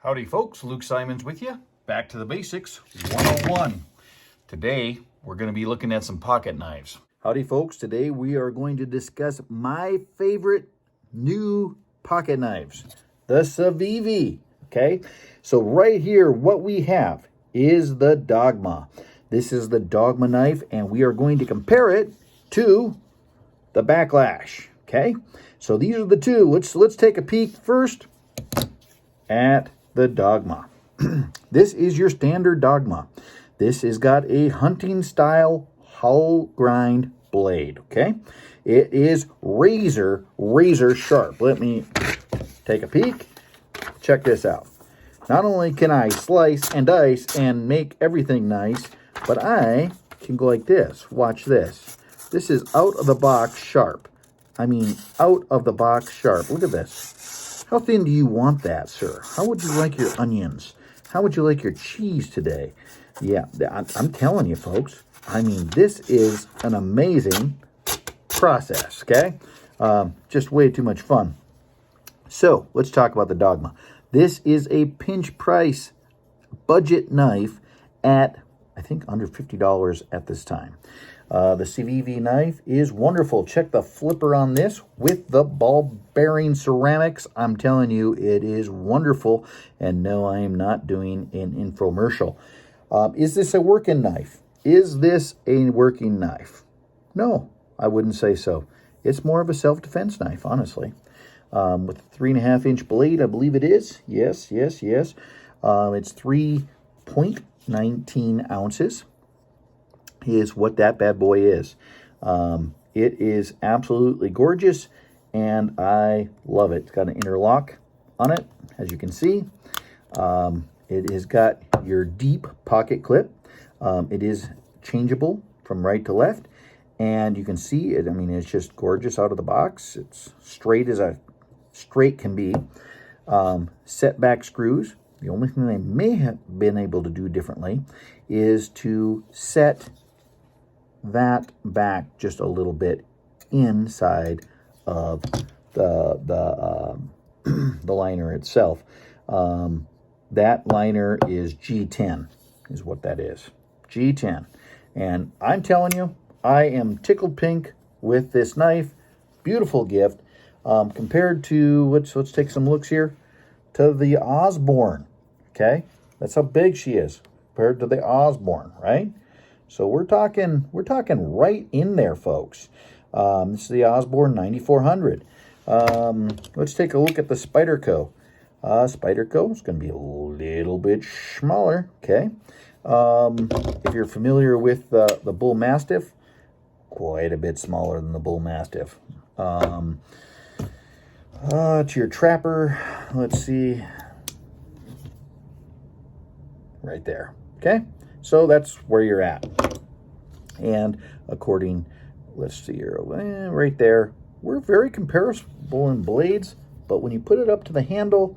Howdy folks, Luke Simons with you. Back to the basics, 101. Today, we're going to be looking at some pocket knives. Howdy folks, today we are going to discuss my favorite new pocket knives, the CIVIVI, okay? So right here, what we have is the Dogma. This is the Dogma knife, and we are going to compare it to the Backlash, okay? So these are the two. Let's take a peek first at the Dogma. This is your standard Dogma. This has got a hunting style hollow grind blade, okay? It is razor sharp. Let me take a peek. Check this out. Not only can I slice and dice and make everything nice, but I can go like this. Watch this. This is out of the box sharp. I mean, out of the box sharp. Look at this. How thin do you want that, sir? How would you like your onions? How would you like your cheese today? Yeah, I'm telling you, folks. I mean, this is an amazing process, okay? Just way too much fun. So, let's talk about the Dogma. This is a pinch price budget knife at, I think, under $50 at this time. The CIVIVI knife is wonderful. Check the flipper on this with the ball bearing ceramics. I'm telling you, it is wonderful. And no, I am not doing an infomercial. Is this a working knife? Is this a working knife? No, I wouldn't say so. It's more of a self-defense knife, honestly. With a 3.5-inch blade, I believe it is. Yes. It's 3.19 ounces. Is what that bad boy is. It is absolutely gorgeous, and I love it. It's got an interlock on it, as you can see. It has got your deep pocket clip. It is changeable from right to left, and you can see it. I mean, it's just gorgeous out of the box. It's straight as a straight can be. Setback screws. The only thing they may have been able to do differently is to set that back just a little bit inside of the liner itself. That liner is G10, is what that is. G10. And I'm telling you, I am tickled pink with this knife. Beautiful gift. Compared to, let's take some looks here, to the Osborne. Okay? That's how big she is compared to the Osborne, right? So we're talking right in there, folks. This is the Osborne 9400. Let's take a look at the Spyderco. Spyderco is going to be a little bit smaller, okay? If you're familiar with the Bull Mastiff, quite a bit smaller than the Bull Mastiff. To your Trapper, let's see. Right there, okay? So that's where you're at. And according, let's see here, right there, we're very comparable in blades, but when you put it up to the handle,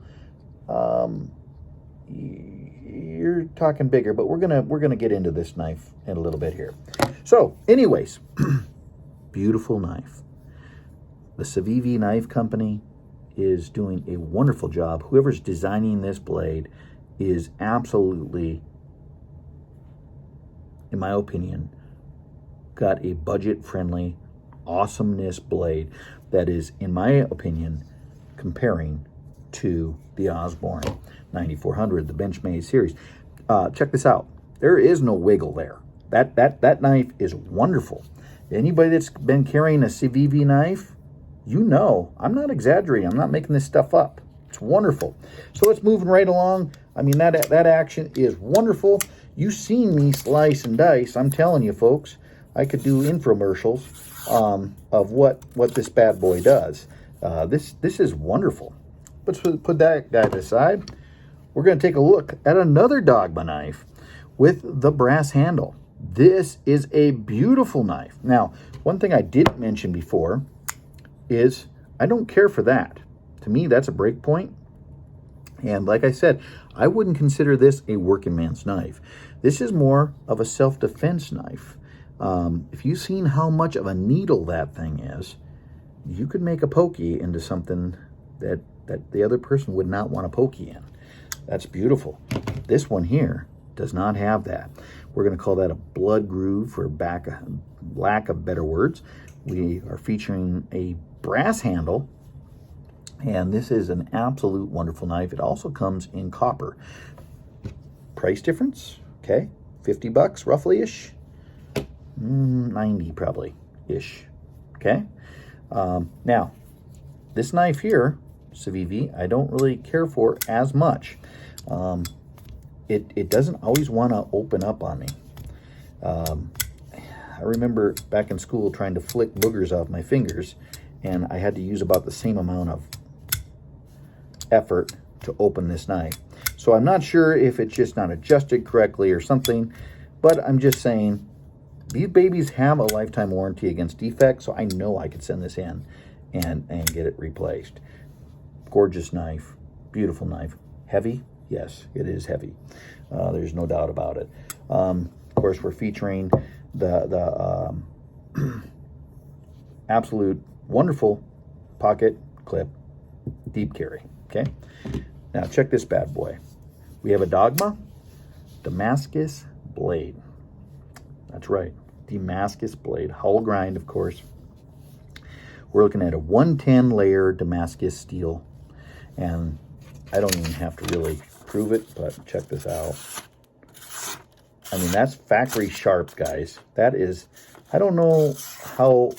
you're talking bigger, but we're gonna get into this knife in a little bit here. So anyways, beautiful knife. The CIVIVI Knife Company is doing a wonderful job. Whoever's designing this blade is absolutely, in my opinion, got a budget-friendly awesomeness blade that is, in my opinion, comparing to the Osborne 9400, the Benchmade series. Check this out. There is no wiggle there. That knife is wonderful. Anybody that's been carrying a CIVIVI knife, you know, I'm not exaggerating. I'm not making this stuff up. It's wonderful. So it's moving right along. I mean, that action is wonderful. You've seen me slice and dice. I'm telling you, folks, I could do infomercials of what this bad boy does. This is wonderful. Let's put that guy aside. We're going to take a look at another Dogma knife with the brass handle. This is a beautiful knife. Now, one thing I didn't mention before is I don't care for that. To me, that's a break point. And like I said, I wouldn't consider this a working man's knife. This is more of a self-defense knife. If you've seen how much of a needle that thing is, you could make a pokey into something that the other person would not want to poke you in. That's beautiful. This one here does not have that. We're going to call that a blood groove for lack of better words. We are featuring a brass handle, and this is an absolute wonderful knife. It also comes in copper. Price difference, okay, 50 bucks roughly-ish. 90 probably-ish, okay? Now, this knife here, CIVIVI, I don't really care for as much. It doesn't always want to open up on me. I remember back in school trying to flick boogers off my fingers, and I had to use about the same amount of effort to open this knife. So I'm not sure if it's just not adjusted correctly or something, but I'm just saying these babies have a lifetime warranty against defects, so I know I could send this in and get it replaced. Gorgeous knife, beautiful knife. Heavy? Yes, it is heavy. There's no doubt about it. Of course, we're featuring the absolute wonderful pocket clip deep carry, okay? Now check this bad boy. We have a Dogma Damascus blade. That's right, Damascus blade, hull grind, of course. We're looking at a 110 layer Damascus steel, and I don't even have to really prove it, but check this out. I mean, that's factory sharp, guys. That is, I don't know how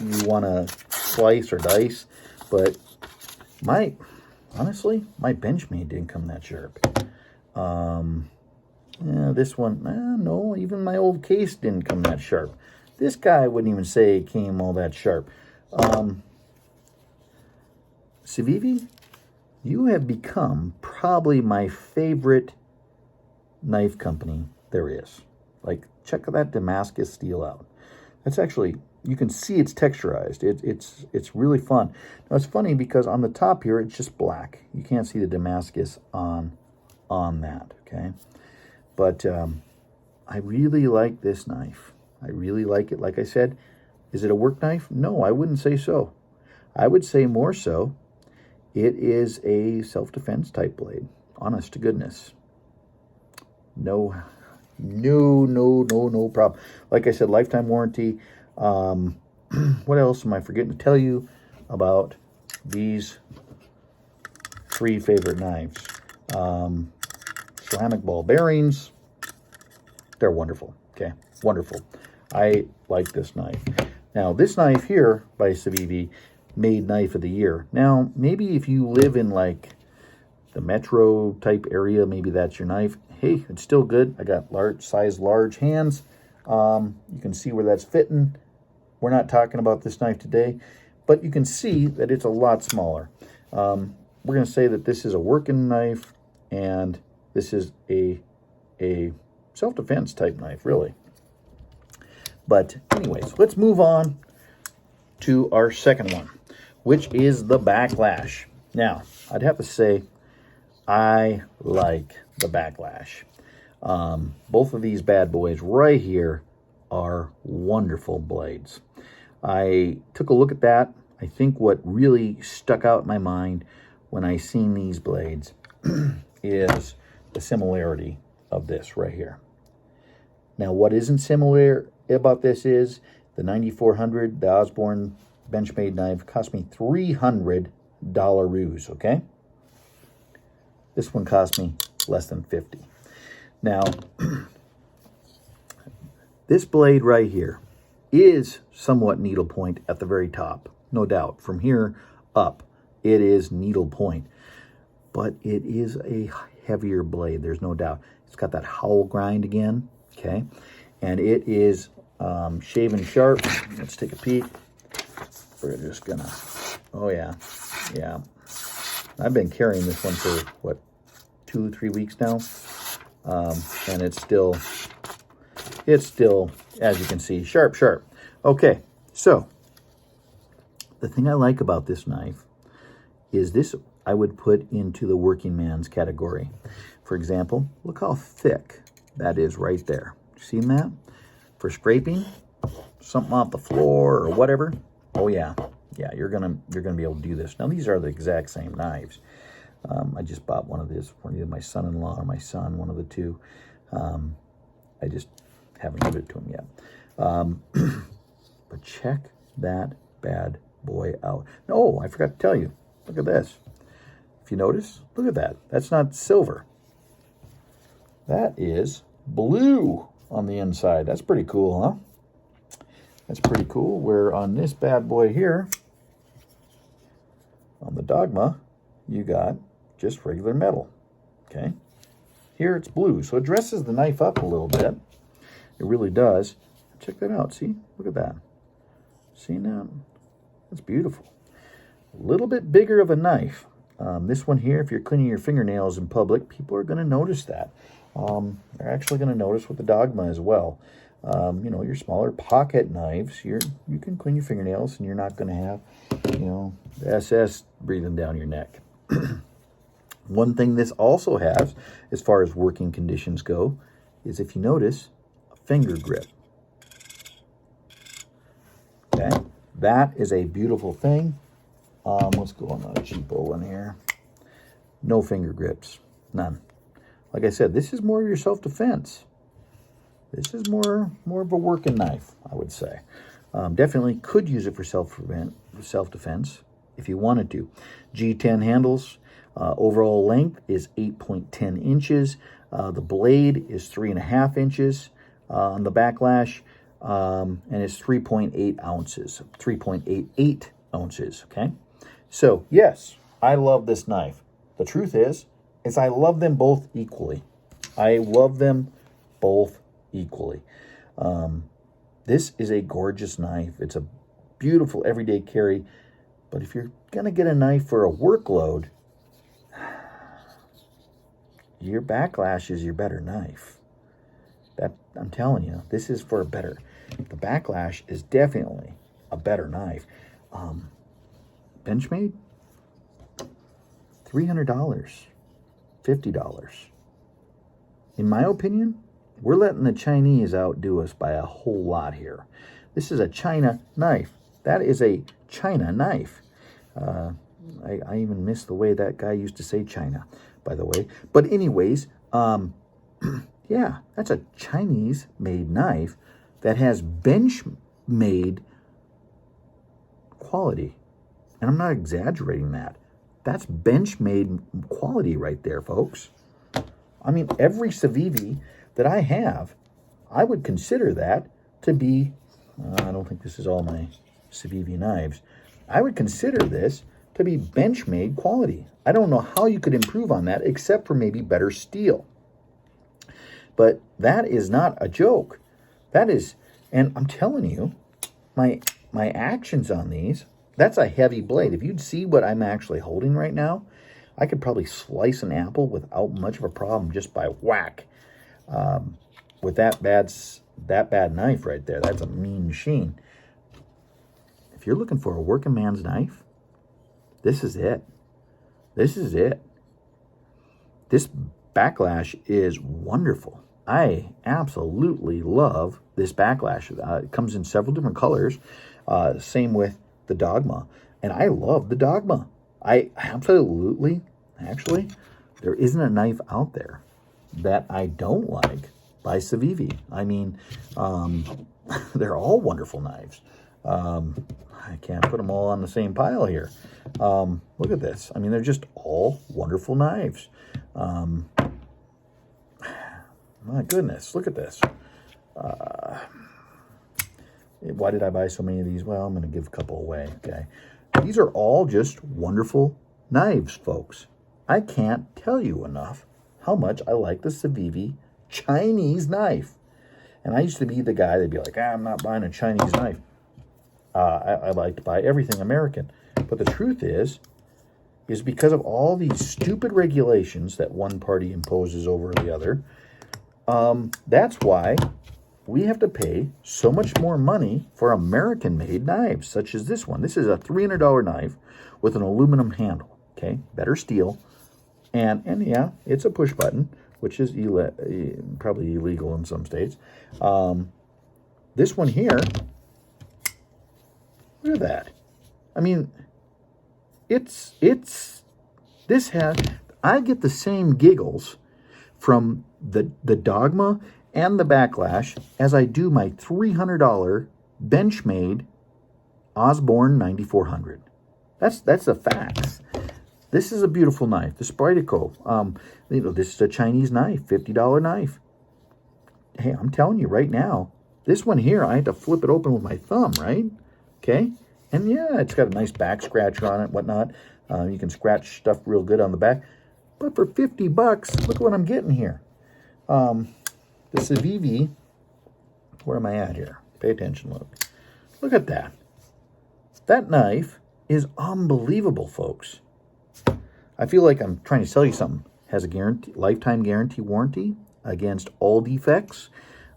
you want to slice or dice, but honestly, my Benchmade didn't come that sharp. Yeah, this one, no, even my old case didn't come that sharp. This guy wouldn't even say it came all that sharp. CIVIVI, you have become probably my favorite knife company there is. Like, check that Damascus steel out. That's actually, you can see it's texturized. It's really fun. Now, it's funny because on the top here, it's just black. You can't see the Damascus on that, okay? But I really like this knife. I really like it. Like I said, is it a work knife? No, I wouldn't say so. I would say more so, it is a self-defense type blade. Honest to goodness. No problem. Like I said, lifetime warranty. What else am I forgetting to tell you about these three favorite knives? Ceramic ball bearings. They're wonderful. Okay, wonderful. I like this knife. Now, this knife here by CIVIVI made Knife of the Year. Now, maybe if you live in like the metro type area, maybe that's your knife. Hey, it's still good. I got large hands. You can see where that's fitting. We're not talking about this knife today, but you can see that it's a lot smaller. We're going to say that this is a working knife, and this is a self-defense type knife, really. But anyways, let's move on to our second one, which is the backlash. Now, I'd have to say I like the backlash. Both of these bad boys right here are wonderful blades. I took a look at that. I think what really stuck out in my mind when I seen these blades is the similarity of this right here. Now, what isn't similar about this is the 9400, the Osborne Benchmade knife, cost me $300 ruse, okay? This one cost me less than 50. Now, this blade right here is somewhat needlepoint at the very top, no doubt. From here up, it is needlepoint, but it is a heavier blade, there's no doubt. It's got that howl grind again, okay? And it is shaven sharp. Let's take a peek. We're just gonna, oh yeah. I've been carrying this one for, what, 2-3 weeks now? And it's still, as you can see, sharp. Okay, so the thing I like about this knife is this I would put into the working man's category. For example, look how thick that is right there. Seen that? For scraping something off the floor or whatever. Oh yeah, you're gonna be able to do this. Now these are the exact same knives. I just bought one of these for either my son-in-law or my son, one of the two. I just haven't given it to him yet. But check that bad boy out. Oh, I forgot to tell you. Look at this. If you notice, look at that. That's not silver. That is blue on the inside. That's pretty cool, huh? That's pretty cool. Where on this bad boy here, on the Dogma, you got just regular metal, okay? Here it's blue, so it dresses the knife up a little bit. It really does. Check that out, see? Look at that. See now? That's beautiful. A little bit bigger of a knife. This one here, if you're cleaning your fingernails in public, people are going to notice that. They're actually going to notice with the Dogma as well. You know, your smaller pocket knives, you can clean your fingernails and you're not going to have, you know, the SS breathing down your neck. One thing this also has, as far as working conditions go, is if you notice, a finger grip. Okay, that is a beautiful thing. Let's go on a cheapo one here. No finger grips, none. Like I said, this is more of your self-defense. This is more of a working knife, I would say. Definitely could use it for self-defense if you wanted to. G10 handles. Overall length is 8.10 inches. The blade is 3.5 inches on the backlash, and it's 3.8 ounces, 3.88 ounces, okay? So, yes, I love this knife. The truth is I love them both equally. I love them both equally. This is a gorgeous knife. It's a beautiful everyday carry, but if you're going to get a knife for a workload, your backlash is your better knife. That I'm telling you, this is for a better. The backlash is definitely a better knife. Benchmade, $300, $50. In my opinion, we're letting the Chinese outdo us by a whole lot here. This is a China knife. That is a China knife. I even miss the way that guy used to say China, by the way. But anyways, yeah, that's a Chinese-made knife that has bench-made quality. And I'm not exaggerating that. That's bench-made quality right there, folks. I mean, every CIVIVI that I have, I would consider that to be, I don't think this is all my CIVIVI knives. I would consider this to be bench-made quality. I don't know how you could improve on that except for maybe better steel. But that is not a joke. That is, and I'm telling you, my actions on these, that's a heavy blade. If you'd see what I'm actually holding right now, I could probably slice an apple without much of a problem just by whack. With that bad knife right there, that's a mean machine. If you're looking for a working man's knife, this is it. This is it. This backlash is wonderful. I absolutely love this backlash. It comes in several different colors. Same with the Dogma. And I love the Dogma. I absolutely, actually, there isn't a knife out there that I don't like by CIVIVI. I mean, they're all wonderful knives. I can't put them all on the same pile here. Look at this. I mean, they're just all wonderful knives. My goodness, look at this. Why did I buy so many of these? Well, I'm going to give a couple away, okay? These are all just wonderful knives, folks. I can't tell you enough how much I like the CIVIVI Chinese knife. And I used to be the guy that'd be like, I'm not buying a Chinese knife. I like to buy everything American. But the truth is because of all these stupid regulations that one party imposes over the other, that's why we have to pay so much more money for American-made knives, such as this one. This is a $300 knife with an aluminum handle, okay? Better steel. And yeah, it's a push button, which is probably illegal in some states. This one here, look at that. I mean, this I get the same giggles from the Dogma and the backlash as I do my $300 Benchmade Osborne 9400. That's the facts. This is a beautiful knife, the Spyderco. This is a Chinese knife, $50 knife. Hey, I'm telling you right now, this one here, I had to flip it open with my thumb, right? Okay, and yeah, it's got a nice back scratch on it, whatnot. You can scratch stuff real good on the back. But for 50 bucks, look what I'm getting here. The CIVIVI, where am I at here? Pay attention, look. Look at that. That knife is unbelievable, folks. I feel like I'm trying to sell you something. Has a guarantee, lifetime guarantee warranty against all defects.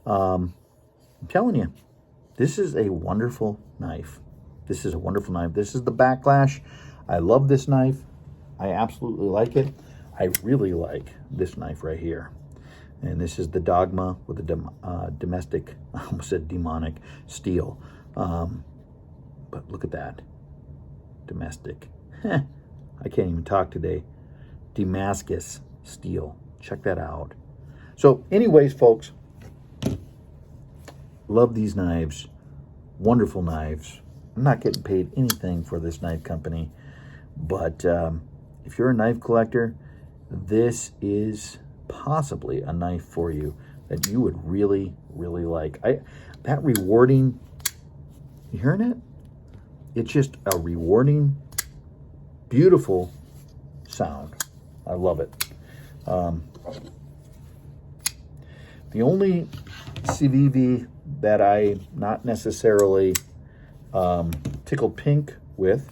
I'm telling you, this is a wonderful knife. This is a wonderful knife. This is the backlash. I love this knife. I absolutely like it. I really like this knife right here. And this is the Dogma with the domestic, I almost said demonic, steel. But look at that. Domestic. I can't even talk today. Damascus steel. Check that out. So anyways, folks, love these knives. Wonderful knives. I'm not getting paid anything for this knife company. But if you're a knife collector, this is possibly a knife for you that you would really, really like. That rewarding, you hearing it? It's just a rewarding, beautiful sound. I love it. The only CIVIVI that I not necessarily tickled pink with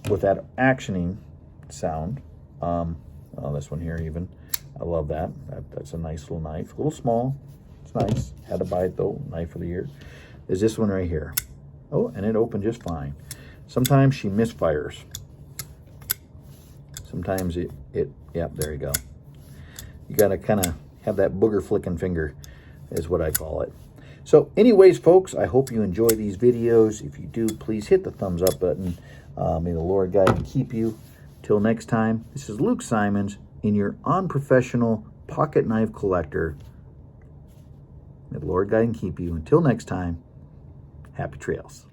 that actioning sound, oh, this one here even, I love that. That's a nice little knife. A little small. It's nice. Had to buy it though. Knife of the year. Is this one right here. Oh, and it opened just fine. Sometimes she misfires. Sometimes yep, there you go. You got to kind of have that booger flicking finger is what I call it. So anyways, folks, I hope you enjoy these videos. If you do, please hit the thumbs up button. May the Lord guide and keep you. Till next time, this is Luke Simons in your unprofessional pocket knife collector. May the Lord guide and keep you. Until next time, happy trails.